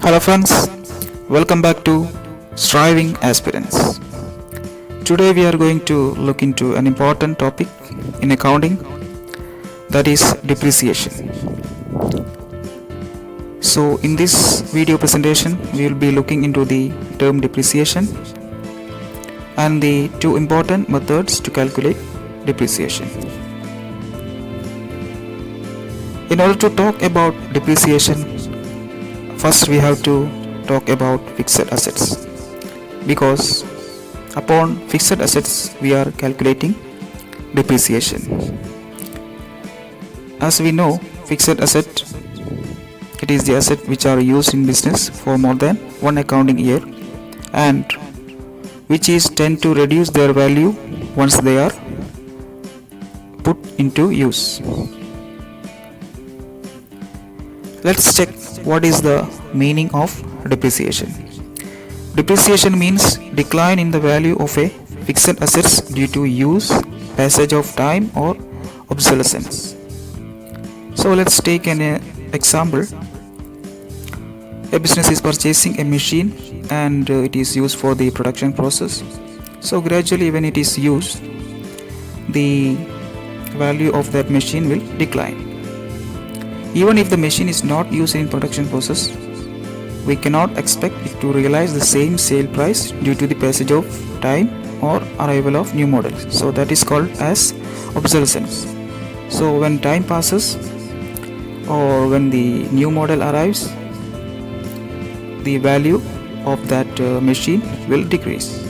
Hello friends, welcome back to Striving Aspirants. Today we are going to look into an important topic in accounting, that is depreciation. So in this video presentation we will be looking into the term depreciation and the two important methods to calculate depreciation. In order to talk about depreciation, first we have to talk about fixed assets, because upon fixed assets we are calculating depreciation. As we know, fixed asset, it is the asset which are used in business for more than one accounting year and which is tend to reduce their value once they are put into use. Let's check what is the meaning of depreciation. Depreciation means decline in the value of a fixed assets due to use, passage of time or obsolescence. So let's take an example. A business is purchasing a machine and it is used for the production process. So gradually when it is used, the value of that machine will decline. Even if the machine is not used in production process, we cannot expect it to realize the same sale price due to the passage of time or arrival of new models. So that is called as obsolescence. So when time passes or when the new model arrives, the value of that machine will decrease.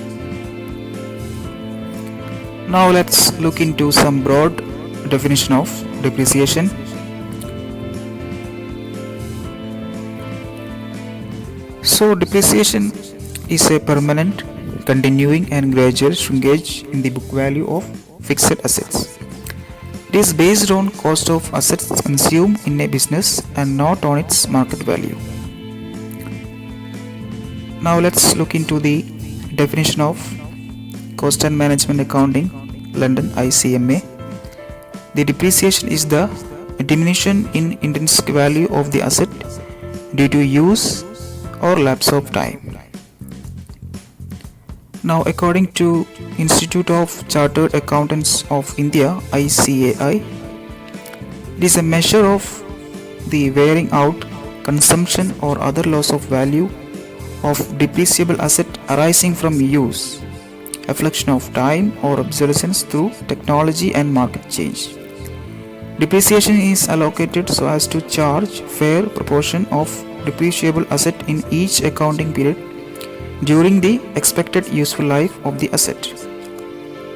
Now let's look into some broad definition of depreciation. So depreciation is a permanent, continuing and gradual shrinkage in the book value of fixed assets. It is based on cost of assets consumed in a business and not on its market value. Now let's look into the definition of Cost and Management Accounting, London ICMA. The depreciation is the diminution in intrinsic value of the asset due to use or lapse of time. Now according to Institute of Chartered Accountants of India ICAI, it is a measure of the wearing out, consumption or other loss of value of depreciable asset arising from use, affliction of time or obsolescence through technology and market change. Depreciation is allocated so as to charge fair proportion of depreciable asset in each accounting period during the expected useful life of the asset.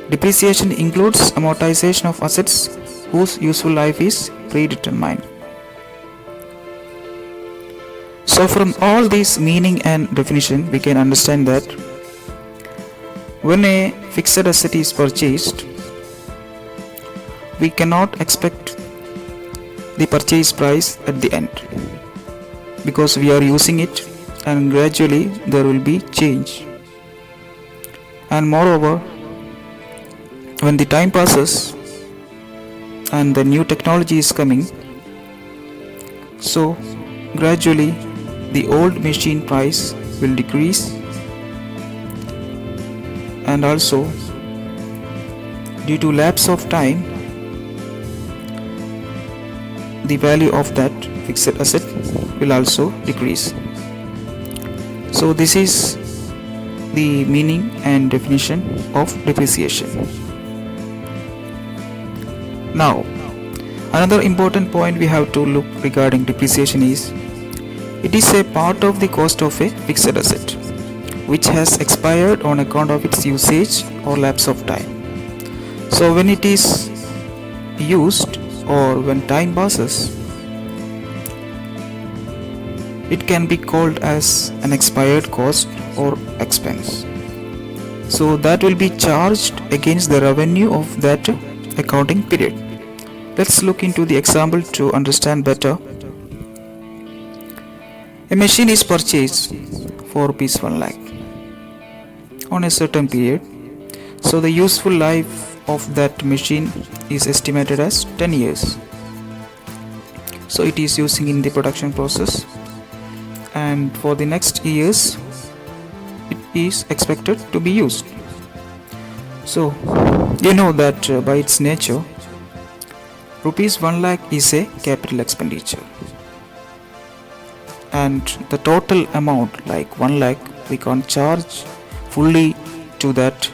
Depreciation includes amortization of assets whose useful life is predetermined. So from all this meaning and definition, we can understand that when a fixed asset is purchased, we cannot expect the purchase price at the end, because we are using it and gradually there will be change. And moreover, when the time passes and the new technology is coming, so gradually the old machine price will decrease, and also due to lapse of time the value of that fixed asset will also decrease. So this is the meaning and definition of depreciation. Now another important point we have to look regarding depreciation is it is a part of the cost of a fixed asset which has expired on account of its usage or lapse of time. So when it is used or when time passes, it can be called as an expired cost or expense. So that will be charged against the revenue of that accounting period. Let's look into the example to understand better. A machine is purchased for rupees 1 lakh on a certain period. So the useful life of that machine is estimated as 10 years. So it is using in the production process and for the next years it is expected to be used. So you know that by its nature rupees 1 lakh is a capital expenditure, and the total amount like 1 lakh we can't charge fully to that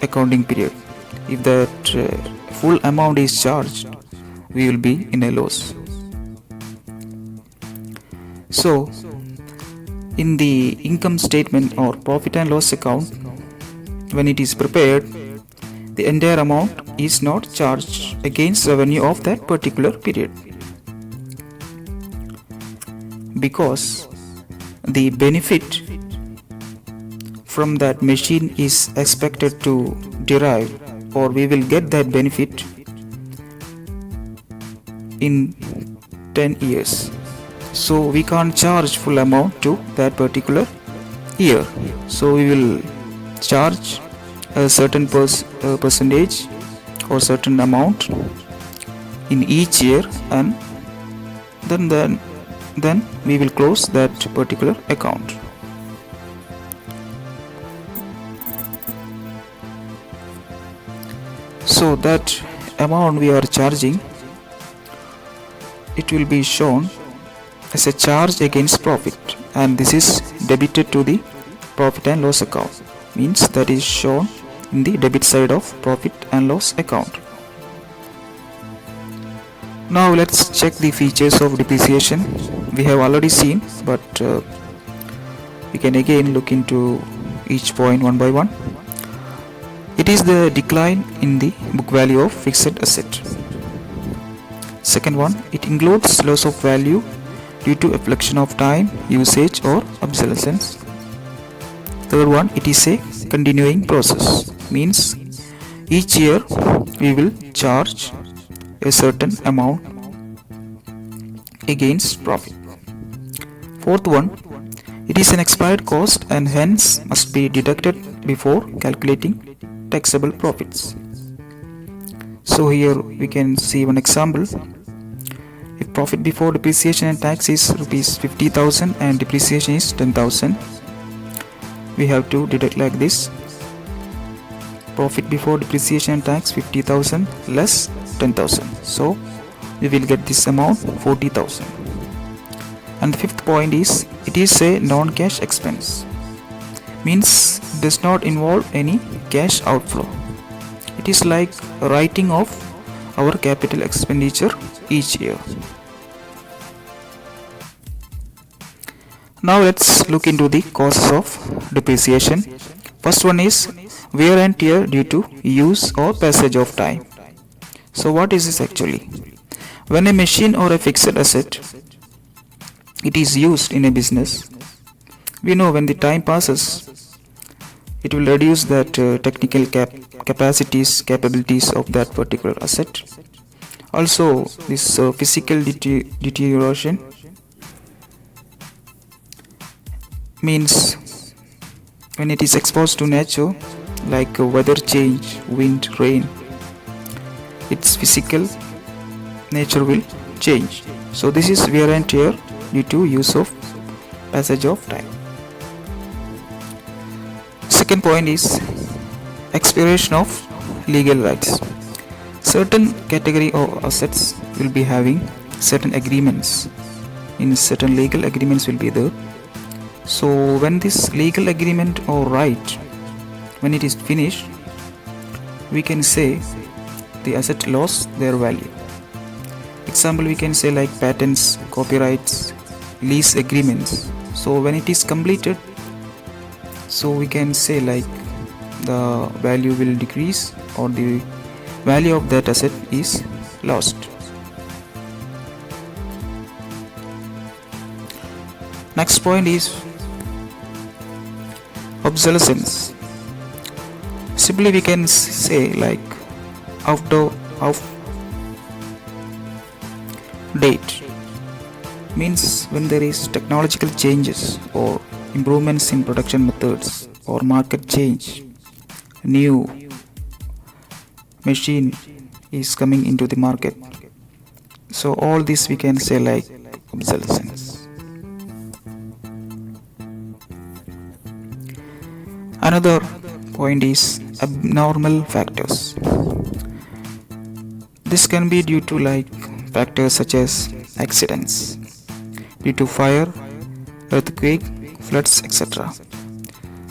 accounting period. If that full amount is charged, we will be in a loss. So in the income statement or profit and loss account, when it is prepared, the entire amount is not charged against revenue of that particular period, because the benefit from that machine is expected to derive, or we will get that benefit in 10 years. So we can't charge full amount to that particular year. So we will charge a certain percentage or certain amount in each year, and then we will close that particular account. So that amount we are charging, it will be shown as a charge against profit, and this is debited to the profit and loss account, means that is shown in the debit side of profit and loss account. Now let's check the features of depreciation. We have already seen, but we can again look into each point one by one. It is the decline in the book value of fixed asset. Second one, it includes loss of value due to affliction of time, usage or obsolescence. Third one, it is a continuing process, means each year we will charge a certain amount against profit. Fourth one, it is an expired cost and hence must be deducted before calculating taxable profits. So here we can see one example. If profit before depreciation and tax is rupees 50,000 and depreciation is 10,000, we have to deduct like this: profit before depreciation and tax 50,000 less 10,000. So we will get this amount 40,000. And the fifth point is, it is a non-cash expense, means does not involve any cash outflow. It is like writing off our capital expenditure each year. Now let's look into the causes of depreciation. First one is wear and tear due to use or passage of time. So what is this actually? When a machine or a fixed asset it is used in a business, we know when the time passes it will reduce that technical capabilities of that particular asset. Also this physical deterioration, means when it is exposed to nature like weather change, wind, rain, its physical nature will change. So this is wear and tear due to use of passage of time. Second point is expiration of legal rights. Certain category of assets will be having certain agreements, in certain legal agreements will be there. So when this legal agreement or right, when it is finished, we can say the asset lost their value. Example, we can say like patents, copyrights, lease agreements. So when it is completed, so we can say like the value will decrease or the value of that asset is lost. Next point is obsolescence. Simply we can say like out of date, means when there is technological changes or improvements in production methods or market change, new machine is coming into the market. So all this we can say like obsolescence. Another point is abnormal factors. This can be due to factors such as accidents, due to fire, earthquake, floods, etc.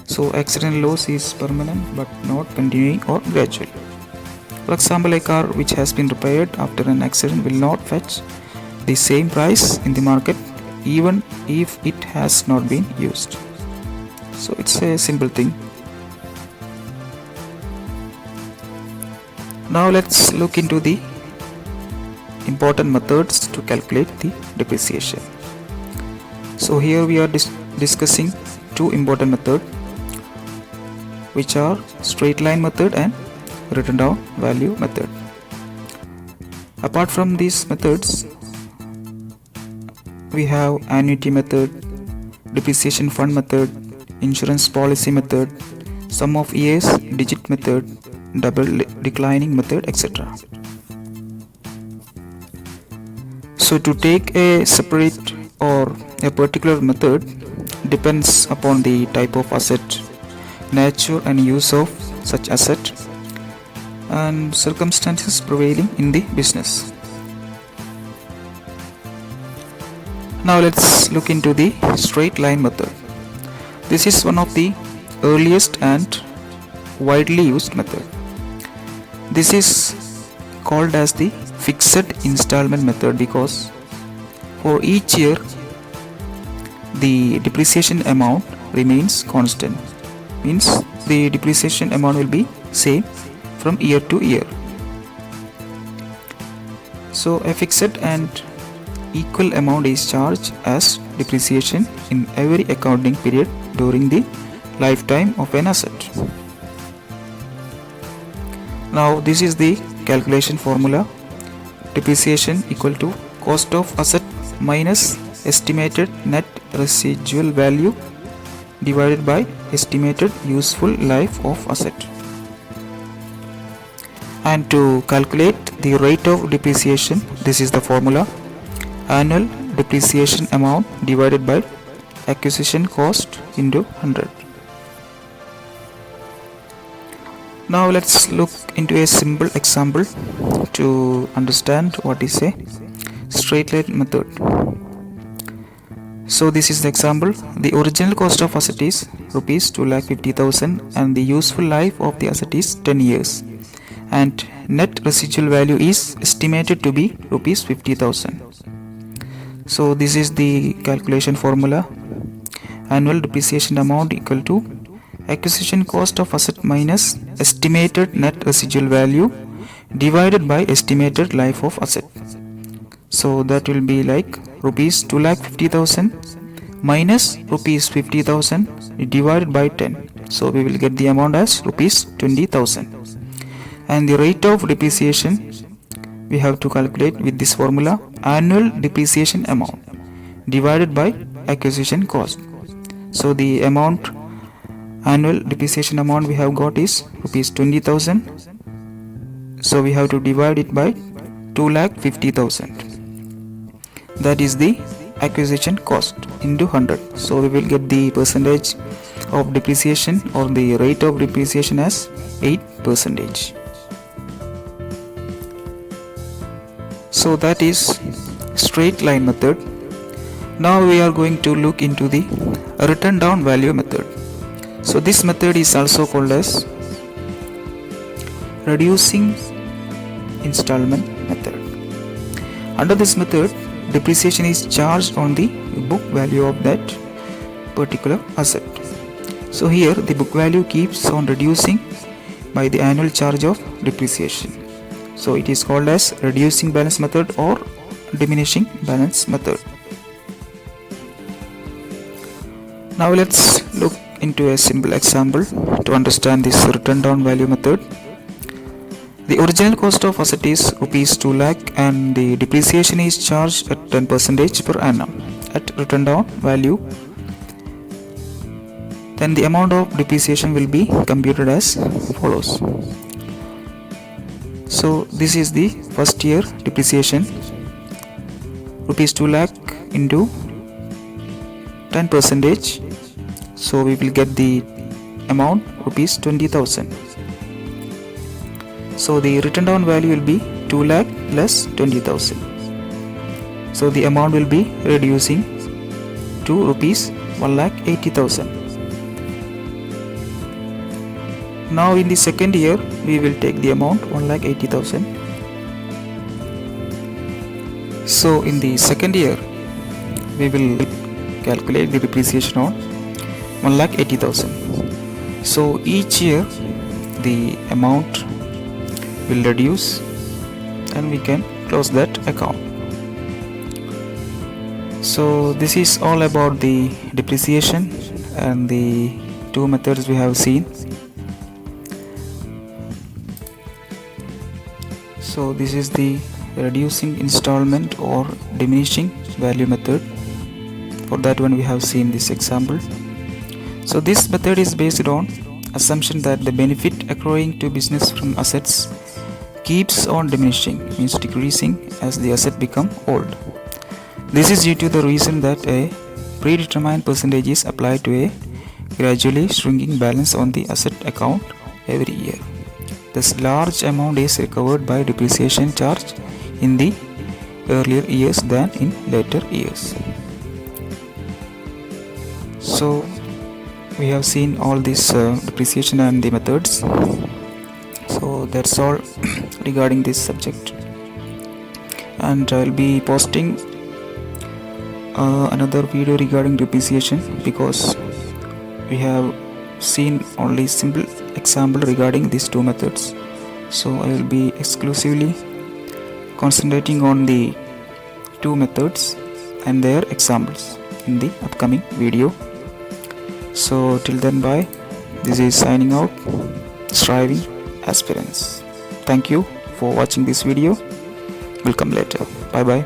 So accident loss is permanent but not continuing or gradual. For example, a car which has been repaired after an accident will not fetch the same price in the market even if it has not been used. So it's a simple thing. Now let's look into the important methods to calculate the depreciation. So here we are discussing two important methods, which are straight line method and written down value method. Apart from these methods, we have annuity method, depreciation fund method, insurance policy method, sum of years digit method, double declining method, etc. So to take a separate or a particular method depends upon the type of asset, nature and use of such asset, and circumstances prevailing in the business. Now let's look into the straight line method. This is one of the earliest and widely used method. This is called as the fixed installment method because for each year the depreciation amount remains constant. Means the depreciation amount will be same from year to year. So a fixed and equal amount is charged as depreciation in every accounting period during the lifetime of an asset. Now this is the calculation formula. Depreciation equal to cost of asset minus estimated net residual value divided by estimated useful life of asset. And to calculate the rate of depreciation, this is the formula: annual depreciation amount divided by acquisition cost into 100. Now let's look into a simple example to understand what is a straight line method. So this is the example. The original cost of asset is rupees 2,50,000 and the useful life of the asset is 10 years, and net residual value is estimated to be rupees 50,000. So this is the calculation formula: annual depreciation amount equal to acquisition cost of asset minus estimated net residual value divided by estimated life of asset. So that will be like rupees 2,50,000 minus rupees 50,000 divided by 10. So we will get the amount as rupees 20,000. And the rate of depreciation we have to calculate with this formula: annual depreciation amount divided by acquisition cost. So the annual depreciation amount we have got is rupees 20,000. So we have to divide it by 2,50,000. That is the acquisition cost into 100. So we will get the percentage of depreciation or the rate of depreciation as 8%. So that is straight line method. Now we are going to look into the written down value method. So this method is also called as reducing installment method. Under this method, depreciation is charged on the book value of that particular asset. So here the book value keeps on reducing by the annual charge of depreciation. So it is called as reducing balance method or diminishing balance method. Now let's look into a simple example to understand this written down value method. The original cost of asset is rupees 2 lakh and the depreciation is charged at 10% per annum at written down value. Then the amount of depreciation will be computed as follows. So this is the first year depreciation, rupees 2 lakh into 10%. So we will get the amount rupees 20,000. So the written down value will be 2 lakh plus 20,000. So the amount will be reducing to rupees 1,80,000. Now in the second year we will take the amount 1,80,000. So in the second year we will calculate the depreciation on 1,80,000. So each year the amount will reduce and we can close that account. So this is all about the depreciation and the two methods we have seen. So this is the reducing installment or diminishing value method. For that one we have seen this example. So this method is based on assumption that the benefit accruing to business from assets keeps on diminishing, means decreasing, as the asset become old. This is due to the reason that a predetermined percentage is applied to a gradually shrinking balance on the asset account every year. Thus large amount is recovered by depreciation charge in the earlier years than in later years. So we have seen all this depreciation and the methods. So that's all regarding this subject, and I'll be posting another video regarding depreciation, because we have seen only simple example regarding these two methods. So I will be exclusively concentrating on the two methods and their examples in the upcoming video. So till then, bye. This is signing out, Striving Aspirants. Thank you for watching this video. We'll come later. Bye bye.